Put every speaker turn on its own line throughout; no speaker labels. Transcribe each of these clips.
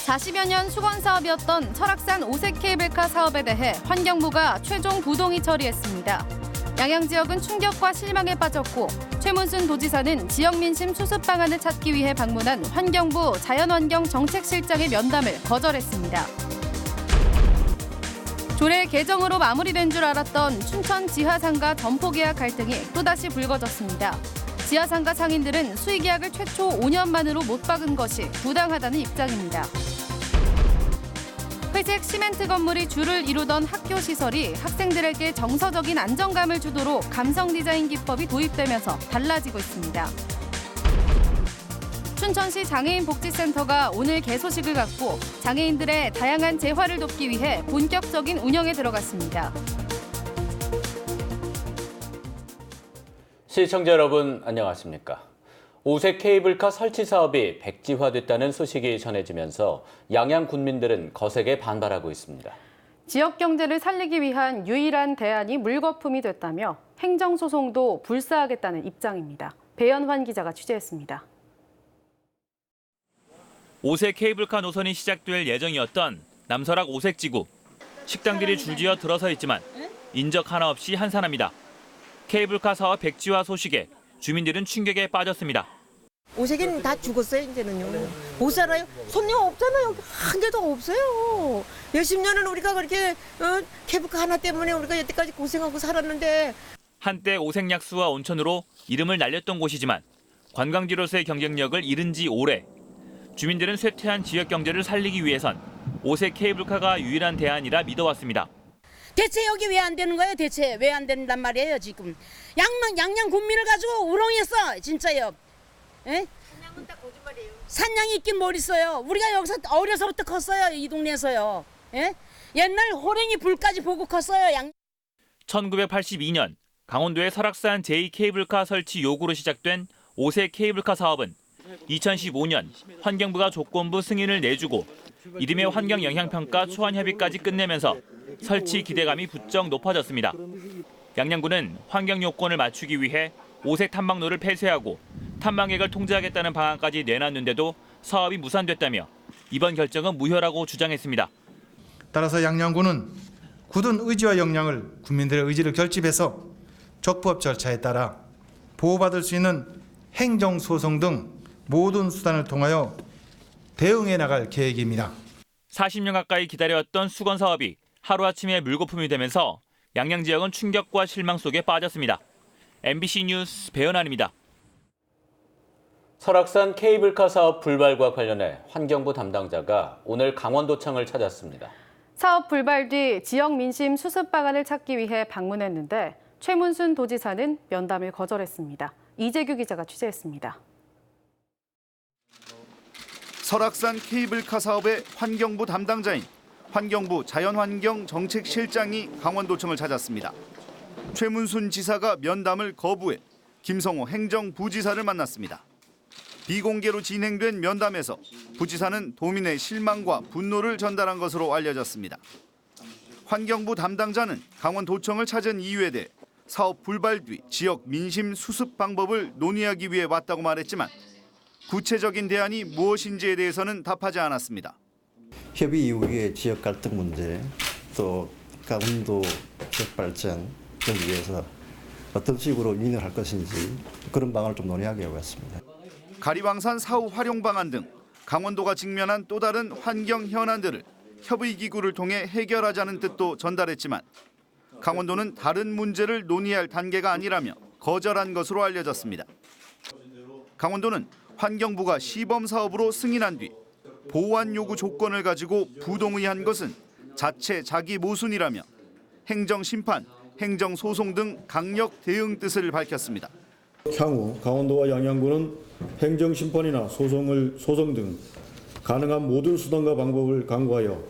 40여 년 수건 사업이었던 설악산 오색 케이블카 사업에 대해 환경부가 최종 부동의 처리했습니다. 양양 지역은 충격과 실망에 빠졌고 최문순 도지사는 지역 민심 수습 방안을 찾기 위해 방문한 환경부 자연환경정책실장의 면담을 거절했습니다. 조례 개정으로 마무리된 줄 알았던 춘천 지하상가 점포계약 갈등이 또다시 불거졌습니다. 지하상가 상인들은 수의계약을 최초 5년 만으로 못 박은 것이 부당하다는 입장입니다. 회색 시멘트 건물이 주를 이루던 학교 시설이 학생들에게 정서적인 안정감을 주도록 감성 디자인 기법이 도입되면서 달라지고 있습니다. 춘천시 장애인 복지센터가 오늘 개소식을 갖고 장애인들의 다양한 재활을 돕기 위해 본격적인 운영에 들어갔습니다.
시청자 여러분 안녕하십니까? 오색 케이블카 설치 사업이 백지화됐다는 소식이 전해지면서 양양 군민들은 거세게 반발하고 있습니다.
지역 경제를 살리기 위한 유일한 대안이 물거품이 됐다며 행정소송도 불사하겠다는 입장입니다. 배연환 기자가 취재했습니다.
오색 케이블카 노선이 시작될 예정이었던 남설악 오색지구. 식당들이 줄지어 들어서 있지만 인적 하나 없이 한산합니다. 케이블카 사업 백지화 소식에 주민들은 충격에 빠졌습니다.
오색이는 다 죽었어요, 이제는요. 못 살아요. 손님 없잖아요. 한 개도 없어요. 몇십 년은 우리가 그렇게 케이블카 하나 때문에 우리가 여태까지 고생하고 살았는데.
한때 오색약수와 온천으로 이름을 날렸던 곳이지만 관광지로서의 경쟁력을 잃은 지 오래. 주민들은 쇠퇴한 지역 경제를 살리기 위해선 오색 케이블카가 유일한 대안이라 믿어왔습니다.
대체 여기 왜 안 되는 거예요? 대체 왜 안 된단 말이에요 지금? 양양 군민을 가지고 우롱했어 진짜요. 에? 산양은 다 거짓말이에요. 산양이 있긴 뭘 있어요. 우리가 여기서 어려서부터 컸어요 이 동네에서요. 에? 옛날 호랭이 불까지 보고 컸어요.
1982년 강원도의 설악산 제2케이블카 설치 요구로 시작된 오색 케이블카 사업은 2015년 환경부가 조건부 승인을 내주고 이듬해 환경영향평가 초안협의까지 끝내면서 설치 기대감이 부쩍 높아졌습니다. 양양군은 환경 요건을 맞추기 위해 오색 탐방로를 폐쇄하고 탐방객을 통제하겠다는 방안까지 내놨는데도 사업이 무산됐다며 이번 결정은 무효라고 주장했습니다.
따라서 양양군은 굳은 의지와 역량을 국민들의 의지를 결집해서 적법 절차에 따라 보호받을 수 있는 행정소송 등 모든 수단을 통하여 대응해 나갈 계획입니다.
40년 가까이 기다려왔던 수건 사업이 하루아침에 물거품이 되면서 양양 지역은 충격과 실망 속에 빠졌습니다. MBC 뉴스 배연환입니다.
설악산 케이블카 사업 불발과 관련해 환경부 담당자가 오늘 강원도청을 찾았습니다.
사업 불발 뒤 지역 민심 수습 방안을 찾기 위해 방문했는데 최문순 도지사는 면담을 거절했습니다. 이재규 기자가 취재했습니다.
설악산 케이블카 사업의 환경부 담당자인 환경부 자연환경정책실장이 강원도청을 찾았습니다. 최문순 지사가 면담을 거부해 김성호 행정부지사를 만났습니다. 비공개로 진행된 면담에서 부지사는 도민의 실망과 분노를 전달한 것으로 알려졌습니다. 환경부 담당자는 강원도청을 찾은 이유에 대해 사업 불발 뒤 지역 민심 수습 방법을 논의하기 위해 왔다고 말했지만 구체적인 대안이 무엇인지에 대해서는 답하지 않았습니다.
협의 이후에 지역 갈등 문제, 또 강원도 지역 발전 등을 위해서 어떤 식으로 유인을 할 것인지 그런 방안을 좀 논의하게 왔습니다.
가리왕산 사후 활용 방안 등 강원도가 직면한 또 다른 환경 현안들을 협의기구를 통해 해결하자는 뜻도 전달했지만 강원도는 다른 문제를 논의할 단계가 아니라며 거절한 것으로 알려졌습니다. 강원도는 환경부가 시범 사업으로 승인한 뒤 보완 요구 조건을 가지고 부동의한 것은 자체 자기 모순이라며 행정심판, 행정소송 등 강력 대응 뜻을 밝혔습니다.
향후 강원도와 양양군은 행정심판이나 소송 등 가능한 모든 수단과 방법을 강구하여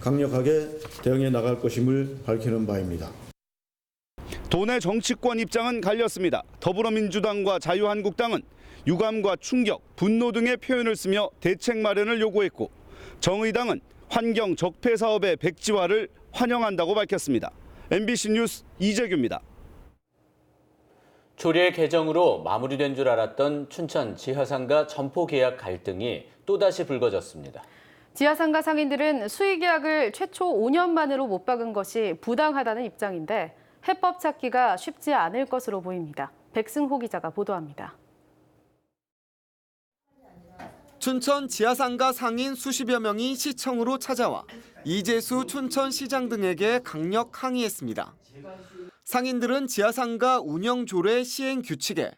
강력하게 대응해 나갈 것임을 밝히는 바입니다.
도내 정치권 입장은 갈렸습니다. 더불어민주당과 자유한국당은 유감과 충격, 분노 등의 표현을 쓰며 대책 마련을 요구했고 정의당은 환경 적폐 사업의 백지화를 환영한다고 밝혔습니다. MBC 뉴스 이재규입니다.
조례 개정으로 마무리된 줄 알았던 춘천 지하상가 점포 계약 갈등이 또다시 불거졌습니다.
지하상가 상인들은 수의계약을 최초 5년 만으로 못 박은 것이 부당하다는 입장인데 해법 찾기가 쉽지 않을 것으로 보입니다. 백승호 기자가 보도합니다.
춘천 지하상가 상인 수십여 명이 시청으로 찾아와 이재수 춘천시장 등에게 강력 항의했습니다. 상인들은 지하상가 운영 조례 시행 규칙에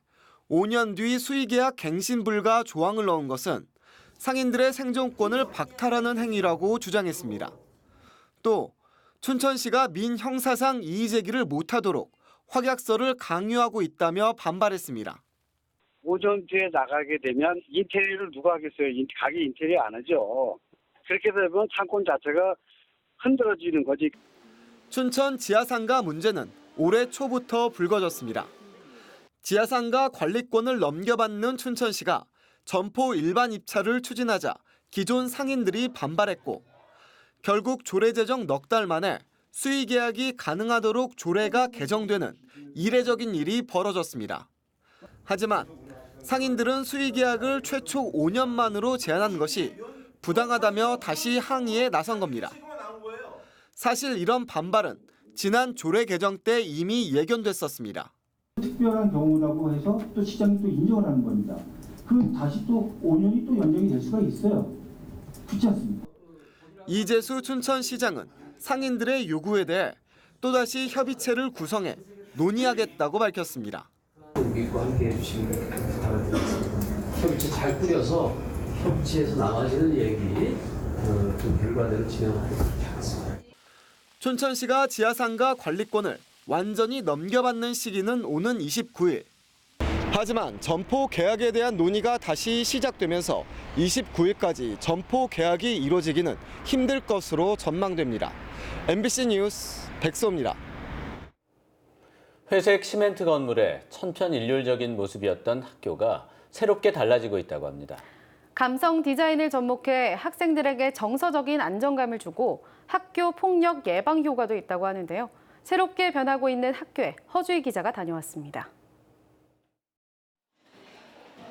5년 뒤 수의계약 갱신 불가 조항을 넣은 것은 상인들의 생존권을 박탈하는 행위라고 주장했습니다. 또 춘천시가 민형사상 이의제기를 못하도록 확약서를 강요하고 있다며 반발했습니다.
5년 뒤에 나가게 되면 인테리어를 누가 하겠어요? 가게 인테리어 안 하죠. 그렇게 되면 상권 자체가 흔들어지는 거지.
춘천 지하상가 문제는 올해 초부터 불거졌습니다. 지하상가 관리권을 넘겨받는 춘천시가 점포 일반 입찰을 추진하자 기존 상인들이 반발했고 결국 조례 제정 넉 달 만에 수의 계약이 가능하도록 조례가 개정되는 이례적인 일이 벌어졌습니다. 하지만 상인들은 수의 계약을 최초 5년 만으로 제한한 것이 부당하다며 다시 항의에 나선 겁니다. 사실 이런 반발은 지난 조례 개정 때 이미 예견됐었습니다.
특별한 경우라고 해서 또 시장이 또 인정을 하는 겁니다. 그 다시 또 5년이 또 연장이 될 수가 있어요. 그렇지 않습니까?
이재수 춘천시장은 상인들의 요구에 대해 또다시 협의체를 구성해 논의하겠다고 밝혔습니다.
믿고 함께 해주시면 부탁드리겠습니다. 협의체 잘 꾸려서 협치에서 나와지는 얘기 그 결과대로 진행하도록 하겠습니다.
춘천시가 지하상가 관리권을 완전히 넘겨받는 시기는 오는 29일. 하지만 점포 계약에 대한 논의가 다시 시작되면서 29일까지 점포 계약이 이루어지기는 힘들 것으로 전망됩니다. MBC 뉴스 백소입니다.
회색 시멘트 건물에 천편일률적인 모습이었던 학교가 새롭게 달라지고 있다고 합니다.
감성 디자인을 접목해 학생들에게 정서적인 안정감을 주고 학교 폭력 예방 효과도 있다고 하는데요. 새롭게 변하고 있는 학교에 허주희 기자가 다녀왔습니다.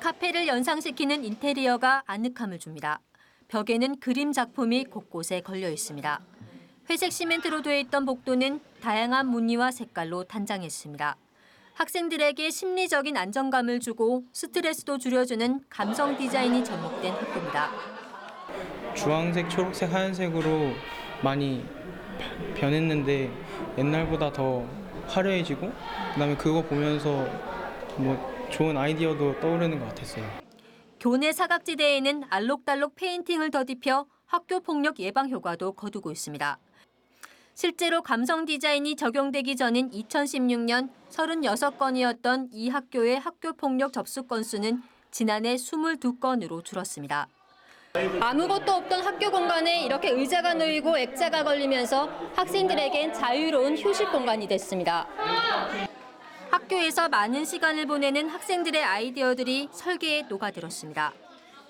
카페를 연상시키는 인테리어가 아늑함을 줍니다. 벽에는 그림 작품이 곳곳에 걸려 있습니다. 회색 시멘트로 되어 있던 복도는 다양한 무늬와 색깔로 단장했습니다. 학생들에게 심리적인 안정감을 주고 스트레스도 줄여주는 감성 디자인이 접목된 학교입니다.
주황색, 초록색, 하얀색으로 많이 변했는데 옛날보다 더 화려해지고 그다음에 그거 보면서 좋은 아이디어도 떠오르는 것 같았어요.
교내 사각지대에는 알록달록 페인팅을 더딥혀 학교 폭력 예방 효과도 거두고 있습니다. 실제로 감성 디자인이 적용되기 전인 2016년 36건이었던 이 학교의 학교 폭력 접수 건수는 지난해 22건으로 줄었습니다. 아무것도 없던 학교 공간에 이렇게 의자가 놓이고 액자가 걸리면서 학생들에겐 자유로운 휴식 공간이 됐습니다. 학교에서 많은 시간을 보내는 학생들의 아이디어들이 설계에 녹아들었습니다.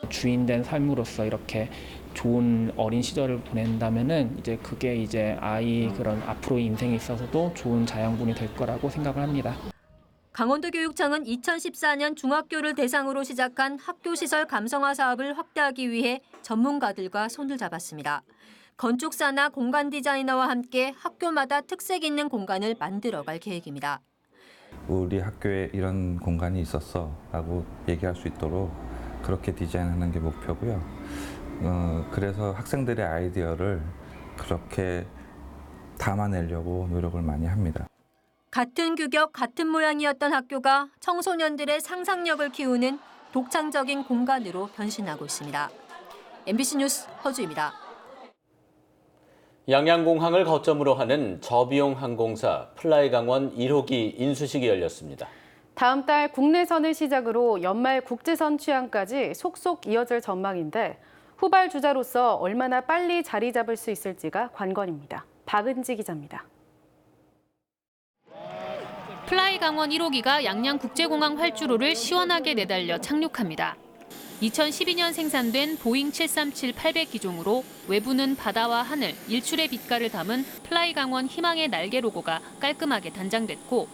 주인된 삶으로서 이렇게 좋은 어린 시절을 보낸다면은 이제 그게 이제 아이 그런 앞으로의 인생에 있어서도 좋은 자양분이 될 거라고 생각을 합니다.
강원도교육청은 2014년 중학교를 대상으로 시작한 학교시설 감성화 사업을 확대하기 위해 전문가들과 손을 잡았습니다. 건축사나 공간 디자이너와 함께 학교마다 특색 있는 공간을 만들어갈 계획입니다.
우리 학교에 이런 공간이 있었어 라고 얘기할 수 있도록 그렇게 디자인하는 게 목표고요. 그래서 학생들의 아이디어를 그렇게 담아내려고 노력을 많이 합니다.
같은 규격, 같은 모양이었던 학교가 청소년들의 상상력을 키우는 독창적인 공간으로 변신하고 있습니다. MBC 뉴스 허주입니다.
양양공항을 거점으로 하는 저비용 항공사 플라이강원 1호기 인수식이 열렸습니다.
다음 달 국내선을 시작으로 연말 국제선 취항까지 속속 이어질 전망인데 후발주자로서 얼마나 빨리 자리 잡을 수 있을지가 관건입니다. 박은지 기자입니다.
플라이강원 1호기가 양양국제공항 활주로를 시원하게 내달려 착륙합니다. 2012년 생산된 보잉 737-800 기종으로 외부는 바다와 하늘, 일출의 빛깔을 담은 플라이강원 희망의 날개 로고가 깔끔하게 단장됐고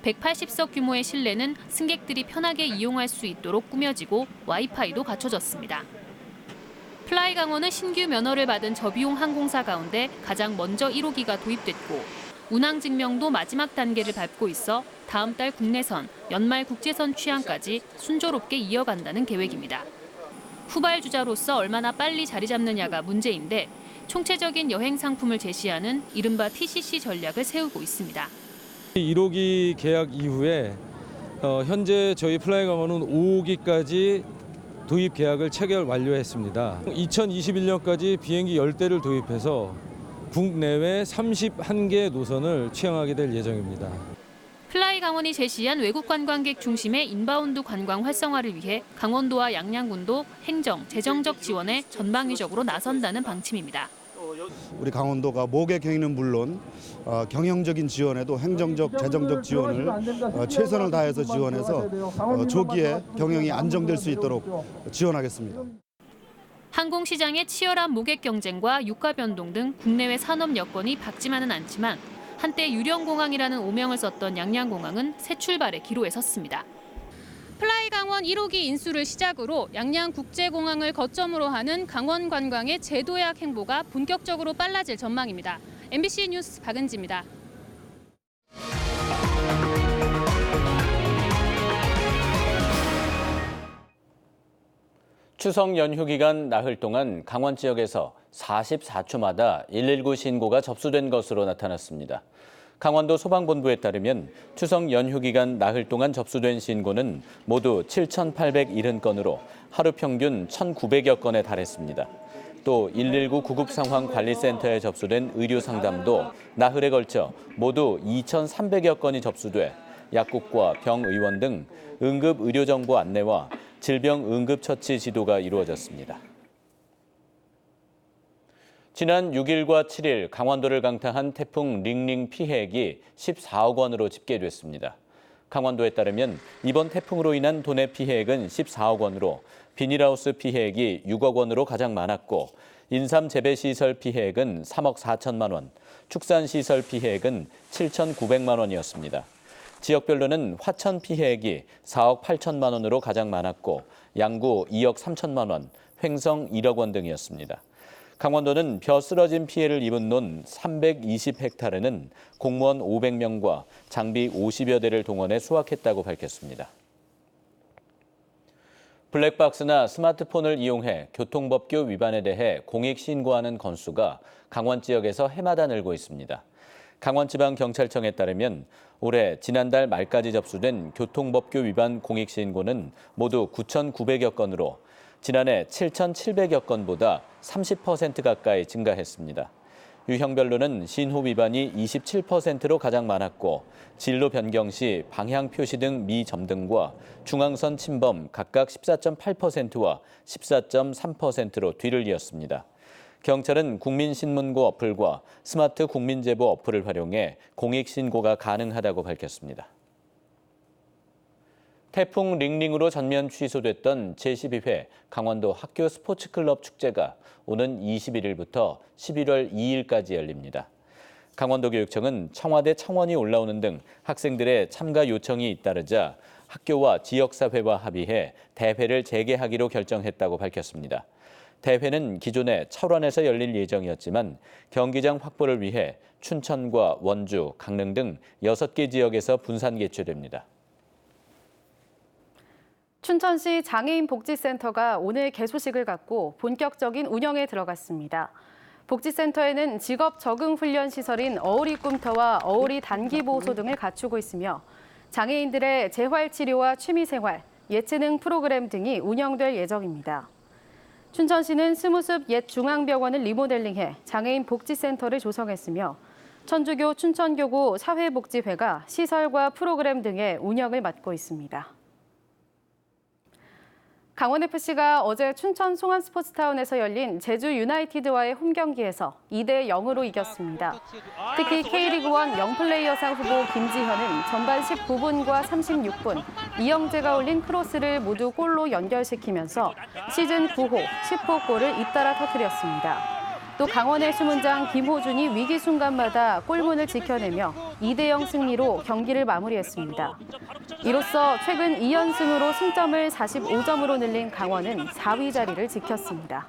180석 규모의 실내는 승객들이 편하게 이용할 수 있도록 꾸며지고 와이파이도 갖춰졌습니다. 플라이 강원은 신규 면허를 받은 저비용 항공사 가운데 가장 먼저 1호기가 도입됐고 운항 증명도 마지막 단계를 밟고 있어 다음 달 국내선, 연말 국제선 취항까지 순조롭게 이어간다는 계획입니다. 후발주자로서 얼마나 빨리 자리 잡느냐가 문제인데 총체적인 여행 상품을 제시하는 이른바 TCC 전략을 세우고 있습니다.
1호기 계약 이후에 현재 저희 플라이 강원은 5호기까지 도입 계약을 체결 완료했습니다. 2021년까지 비행기 10대를 도입해서 국내외 31개 노선을 취항하게 될 예정입니다.
플라이 강원이 제시한 외국 관광객 중심의 인바운드 관광 활성화를 위해 강원도와 양양군도 행정, 재정적 지원에 전방위적으로 나선다는 방침입니다.
우리 강원도가 모객 경위는 물론 경영적인 지원에도 행정적, 재정적 지원을 최선을 다해서 지원해서 조기에 경영이 안정될 수 있도록 지원하겠습니다.
항공시장의 치열한 모객 경쟁과 유가 변동 등 국내외 산업 여건이 밝지만은 않지만 한때 유령공항이라는 오명을 썼던 양양공항은 새 출발의 기로에 섰습니다. 플라이 강원 1호기 인수를 시작으로 양양국제공항을 거점으로 하는 강원 관광의 재도약 행보가 본격적으로 빨라질 전망입니다. MBC 뉴스 박은지입니다.
추석 연휴 기간 나흘 동안 강원 지역에서 44초마다 119 신고가 접수된 것으로 나타났습니다. 강원도 소방본부에 따르면 추석 연휴 기간 나흘 동안 접수된 신고는 모두 7,870건으로 하루 평균 1,900여 건에 달했습니다. 또 119 구급상황관리센터에 접수된 의료 상담도 나흘에 걸쳐 모두 2,300여 건이 접수돼 약국과 병의원 등 응급 의료 정보 안내와 질병 응급처치 지도가 이루어졌습니다. 지난 6일과 7일 강원도를 강타한 태풍 링링 피해액이 14억 원으로 집계됐습니다. 강원도에 따르면 이번 태풍으로 인한 도내 피해액은 14억 원으로 비닐하우스 피해액이 6억 원으로 가장 많았고 인삼 재배시설 피해액은 3억 4천만 원, 축산시설 피해액은 7,900만 원이었습니다. 지역별로는 화천 피해액이 4억 8천만 원으로 가장 많았고 양구 2억 3천만 원, 횡성 1억 원 등이었습니다. 강원도는 벼 쓰러진 피해를 입은 논 320헥타르는 공무원 500명과 장비 50여 대를 동원해 수확했다고 밝혔습니다. 블랙박스나 스마트폰을 이용해 교통법규 위반에 대해 공익 신고하는 건수가 강원 지역에서 해마다 늘고 있습니다. 강원지방경찰청에 따르면 올해 지난달 말까지 접수된 교통법규 위반 공익 신고는 모두 9,900여 건으로 지난해 7,700여 건보다 30% 가까이 증가했습니다. 유형별로는 신호 위반이 27%로 가장 많았고 진로 변경 시 방향 표시 등 미점등과 중앙선 침범 각각 14.8%와 14.3%로 뒤를 이었습니다. 경찰은 국민신문고 어플과 스마트 국민제보 어플을 활용해 공익신고가 가능하다고 밝혔습니다. 태풍 링링으로 전면 취소됐던 제12회 강원도 학교 스포츠클럽 축제가 오는 21일부터 11월 2일까지 열립니다. 강원도교육청은 청와대 청원이 올라오는 등 학생들의 참가 요청이 잇따르자 학교와 지역사회와 합의해 대회를 재개하기로 결정했다고 밝혔습니다. 대회는 기존에 철원에서 열릴 예정이었지만 경기장 확보를 위해 춘천과 원주, 강릉 등 6개 지역에서 분산 개최됩니다.
춘천시 장애인 복지센터가 오늘 개소식을 갖고 본격적인 운영에 들어갔습니다. 복지센터에는 직업 적응 훈련 시설인 어우리 꿈터와 어우리 단기보호소 등을 갖추고 있으며 장애인들의 재활치료와 취미생활, 예체능 프로그램 등이 운영될 예정입니다. 춘천시는 스무습 옛 중앙병원을 리모델링해 장애인 복지센터를 조성했으며 천주교 춘천교구 사회복지회가 시설과 프로그램 등의 운영을 맡고 있습니다. 강원FC가 어제 춘천 송안스포츠타운에서 열린 제주 유나이티드와의 홈경기에서 2대 0으로 이겼습니다. 특히 K리그1 영플레이어상 후보 김지현은 전반 19분과 36분 이영재가 올린 크로스를 모두 골로 연결시키면서 시즌 9호, 10호 골을 잇따라 터뜨렸습니다. 또 강원의 수문장 김호준이 위기 순간마다 골문을 지켜내며 2대 0 승리로 경기를 마무리했습니다. 이로써 최근 2연승으로 승점을 45점으로 늘린 강원은 4위 자리를 지켰습니다.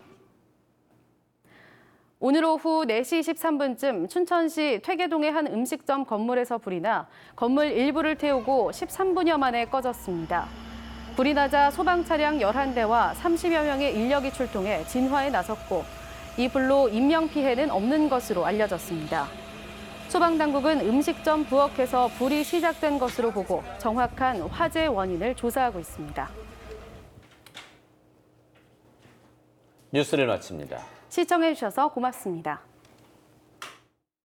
오늘 오후 4시 13분쯤 춘천시 퇴계동의 한 음식점 건물에서 불이 나 건물 일부를 태우고 13분여 만에 꺼졌습니다. 불이 나자 소방 차량 11대와 30여 명의 인력이 출동해 진화에 나섰고 이 불로 인명 피해는 없는 것으로 알려졌습니다. 소방당국은 음식점 부엌에서 불이 시작된 것으로 보고 정확한 화재 원인을 조사하고 있습니다.
뉴스를 마칩니다.
시청해주셔서 고맙습니다.